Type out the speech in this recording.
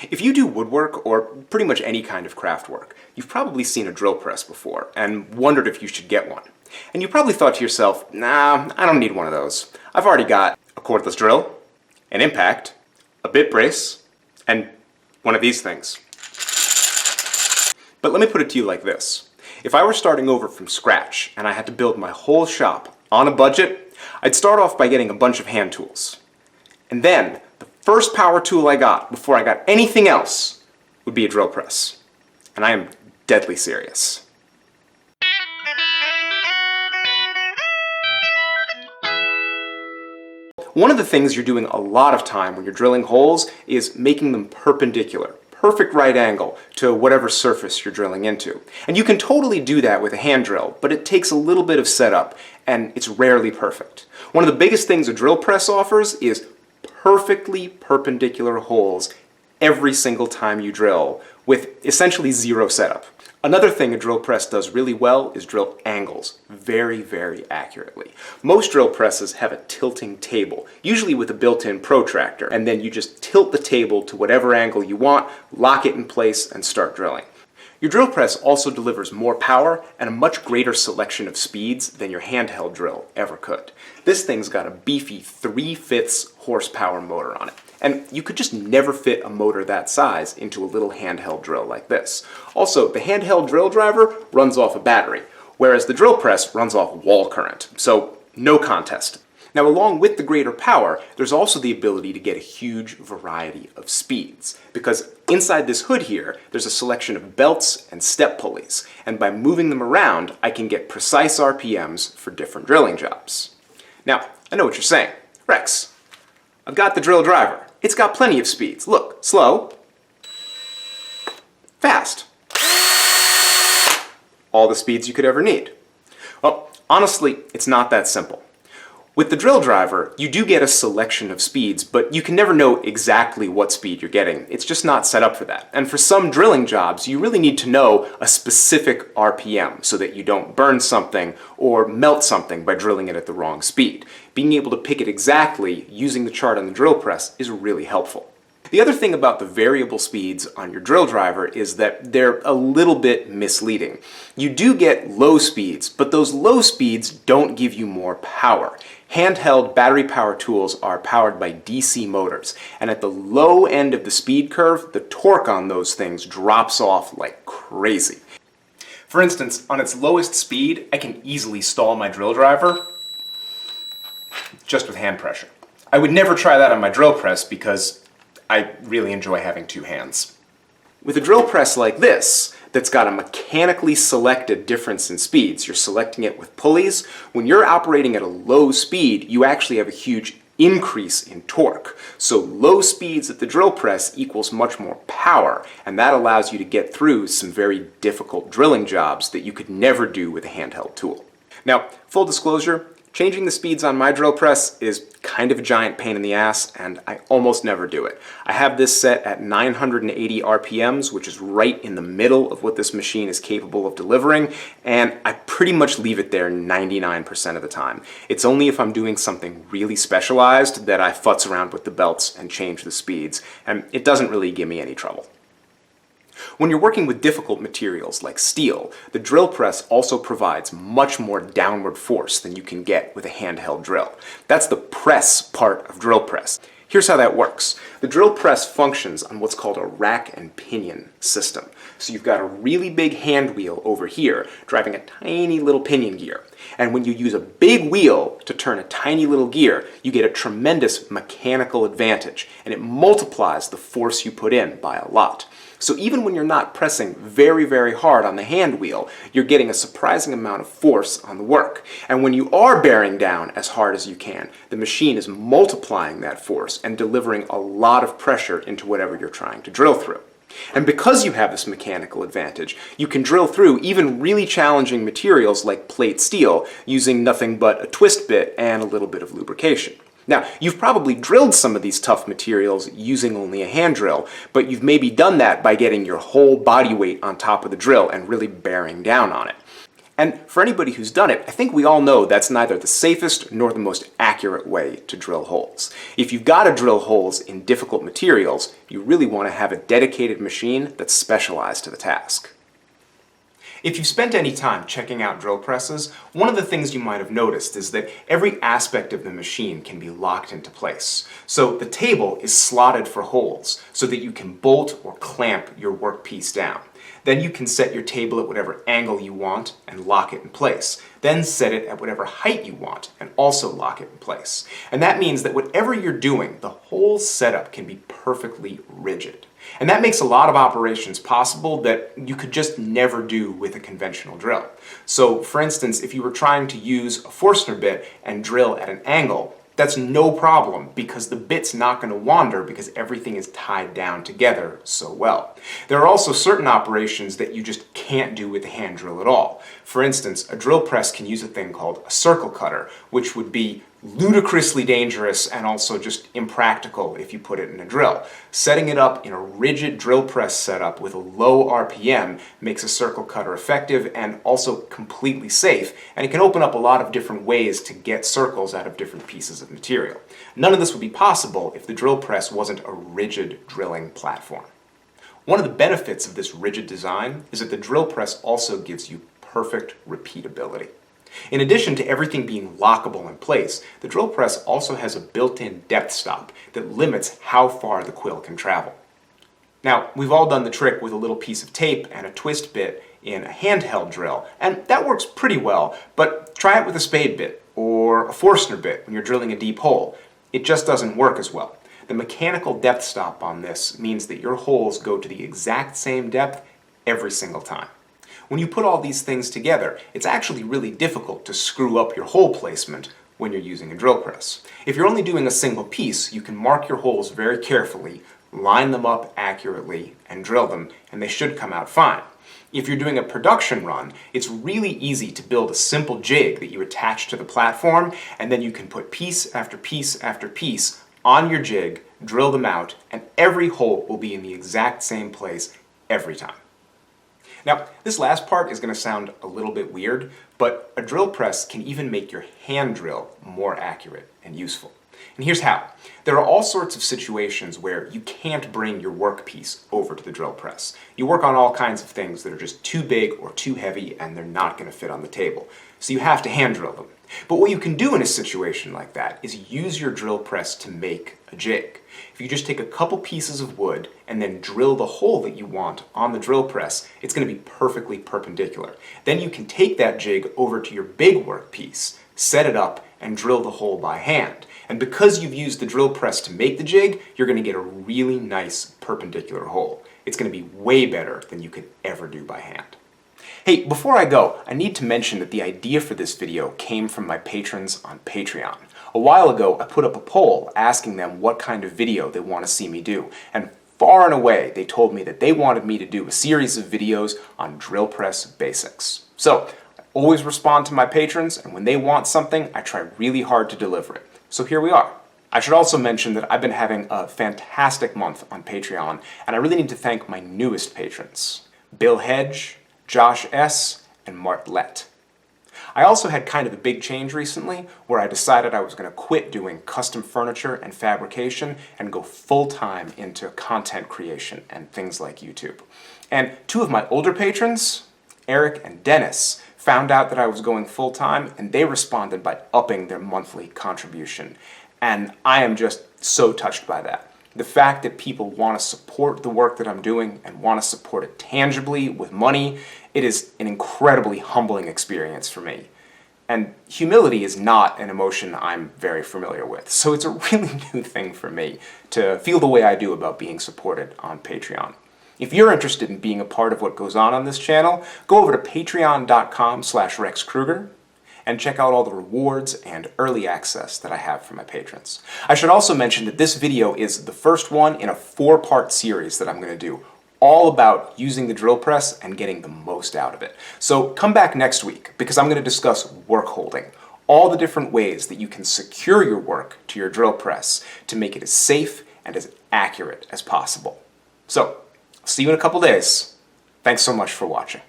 If you do woodwork or pretty much any kind of craft work, you've probably seen a drill press before and wondered if you should get one. And you probably thought to yourself, nah, I don't need one of those. I've already got a cordless drill, an impact, a bit brace, and one of these things. But let me put it to you like this. If I were starting over from scratch and I had to build my whole shop on a budget, I'd start off by getting a bunch of hand tools. And then, the first power tool I got before I got anything else would be a drill press. And I am deadly serious. One of the things you're doing a lot of time when you're drilling holes is making them perpendicular, perfect right angle to whatever surface you're drilling into. And you can totally do that with a hand drill, but it takes a little bit of setup and it's rarely perfect. One of the biggest things a drill press offers is perfectly perpendicular holes every single time you drill with essentially zero setup. Another thing a drill press does really well is drill angles very, very accurately. Most drill presses have a tilting table, usually with a built-in protractor, and then you just tilt the table to whatever angle you want, lock it in place, and start drilling. Your drill press also delivers more power and a much greater selection of speeds than your handheld drill ever could. This thing's got a beefy 3/5 horsepower motor on it. And you could just never fit a motor that size into a little handheld drill like this. Also, the handheld drill driver runs off a battery, whereas the drill press runs off wall current, so no contest. Now, along with the greater power, there's also the ability to get a huge variety of speeds, because inside this hood here, there's a selection of belts and step pulleys, and by moving them around, I can get precise RPMs for different drilling jobs. Now, I know what you're saying. Rex, I've got the drill driver. It's got plenty of speeds. Look, slow, fast. All the speeds you could ever need. Well, honestly, it's not that simple. With the drill driver, you do get a selection of speeds, but you can never know exactly what speed you're getting. It's just not set up for that. And for some drilling jobs, you really need to know a specific RPM so that you don't burn something or melt something by drilling it at the wrong speed. Being able to pick it exactly using the chart on the drill press is really helpful. The other thing about the variable speeds on your drill driver is that they're a little bit misleading. You do get low speeds, but those low speeds don't give you more power. Handheld battery power tools are powered by DC motors, and at the low end of the speed curve, the torque on those things drops off like crazy. For instance, on its lowest speed, I can easily stall my drill driver just with hand pressure. I would never try that on my drill press because I really enjoy having two hands. With a drill press like this, that's got a mechanically selected difference in speeds, you're selecting it with pulleys, when you're operating at a low speed, you actually have a huge increase in torque. So low speeds at the drill press equals much more power, and that allows you to get through some very difficult drilling jobs that you could never do with a handheld tool. Now, full disclosure, changing the speeds on my drill press is kind of a giant pain in the ass, and I almost never do it. I have this set at 980 RPMs, which is right in the middle of what this machine is capable of delivering, and I pretty much leave it there 99% of the time. It's only if I'm doing something really specialized that I futz around with the belts and change the speeds, and it doesn't really give me any trouble. When you're working with difficult materials like steel, the drill press also provides much more downward force than you can get with a handheld drill. That's the press part of drill press. Here's how that works. The drill press functions on what's called a rack and pinion system. So you've got a really big hand wheel over here driving a tiny little pinion gear. And when you use a big wheel to turn a tiny little gear, you get a tremendous mechanical advantage, and it multiplies the force you put in by a lot. So even when you're not pressing very, very hard on the hand wheel, you're getting a surprising amount of force on the work. And when you are bearing down as hard as you can, the machine is multiplying that force and delivering a lot of pressure into whatever you're trying to drill through. And because you have this mechanical advantage, you can drill through even really challenging materials like plate steel using nothing but a twist bit and a little bit of lubrication. Now, you've probably drilled some of these tough materials using only a hand drill, but you've maybe done that by getting your whole body weight on top of the drill and really bearing down on it. And for anybody who's done it, I think we all know that's neither the safest nor the most accurate way to drill holes. If you've got to drill holes in difficult materials, you really want to have a dedicated machine that's specialized to the task. If you've spent any time checking out drill presses, one of the things you might have noticed is that every aspect of the machine can be locked into place. So the table is slotted for holes so that you can bolt or clamp your workpiece down. Then you can set your table at whatever angle you want and lock it in place. Then set it at whatever height you want and also lock it in place. And that means that whatever you're doing, the whole setup can be perfectly rigid. And that makes a lot of operations possible that you could just never do with a conventional drill. So, for instance, if you were trying to use a Forstner bit and drill at an angle, that's no problem because the bit's not going to wander because everything is tied down together so well. There are also certain operations that you just can't do with a hand drill at all. For instance, a drill press can use a thing called a circle cutter, which would be ludicrously dangerous and also just impractical if you put it in a drill. Setting it up in a rigid drill press setup with a low RPM makes a circle cutter effective and also completely safe, and it can open up a lot of different ways to get circles out of different pieces of material. None of this would be possible if the drill press wasn't a rigid drilling platform. One of the benefits of this rigid design is that the drill press also gives you perfect repeatability. In addition to everything being lockable in place, the drill press also has a built-in depth stop that limits how far the quill can travel. Now, we've all done the trick with a little piece of tape and a twist bit in a handheld drill, and that works pretty well, but try it with a spade bit or a Forstner bit when you're drilling a deep hole. It just doesn't work as well. The mechanical depth stop on this means that your holes go to the exact same depth every single time. When you put all these things together, it's actually really difficult to screw up your hole placement when you're using a drill press. If you're only doing a single piece, you can mark your holes very carefully, line them up accurately, and drill them, and they should come out fine. If you're doing a production run, it's really easy to build a simple jig that you attach to the platform, and then you can put piece after piece after piece on your jig, drill them out, and every hole will be in the exact same place every time. Now, this last part is going to sound a little bit weird, but a drill press can even make your hand drill more accurate and useful. And here's how. There are all sorts of situations where you can't bring your workpiece over to the drill press. You work on all kinds of things that are just too big or too heavy and they're not going to fit on the table. So you have to hand drill them. But what you can do in a situation like that is use your drill press to make a jig. If you just take a couple pieces of wood and then drill the hole that you want on the drill press, it's going to be perfectly perpendicular. Then you can take that jig over to your big workpiece, set it up, and drill the hole by hand. And because you've used the drill press to make the jig, you're going to get a really nice perpendicular hole. It's going to be way better than you could ever do by hand. Hey, before I go, I need to mention that the idea for this video came from my patrons on Patreon. A while ago, I put up a poll asking them what kind of video they want to see me do, and far and away they told me that they wanted me to do a series of videos on drill press basics. So, I always respond to my patrons, and when they want something, I try really hard to deliver it. So here we are. I should also mention that I've been having a fantastic month on Patreon, and I really need to thank my newest patrons, Bill Hedge, Josh S., and Martlet. I also had kind of a big change recently where I decided I was going to quit doing custom furniture and fabrication and go full-time into content creation and things like YouTube. And two of my older patrons, Eric and Dennis, found out that I was going full-time and they responded by upping their monthly contribution. And I am just so touched by that. The fact that people want to support the work that I'm doing and want to support it tangibly with money, it is an incredibly humbling experience for me. And humility is not an emotion I'm very familiar with, so it's a really new thing for me to feel the way I do about being supported on Patreon. If you're interested in being a part of what goes on this channel, go over to patreon.com/RexKruger and check out all the rewards and early access that I have for my patrons. I should also mention that this video is the first one in a 4-part series that I'm going to do, all about using the drill press and getting the most out of it. So come back next week because I'm going to discuss work holding, all the different ways that you can secure your work to your drill press to make it as safe and as accurate as possible. So, see you in a couple days. Thanks so much for watching.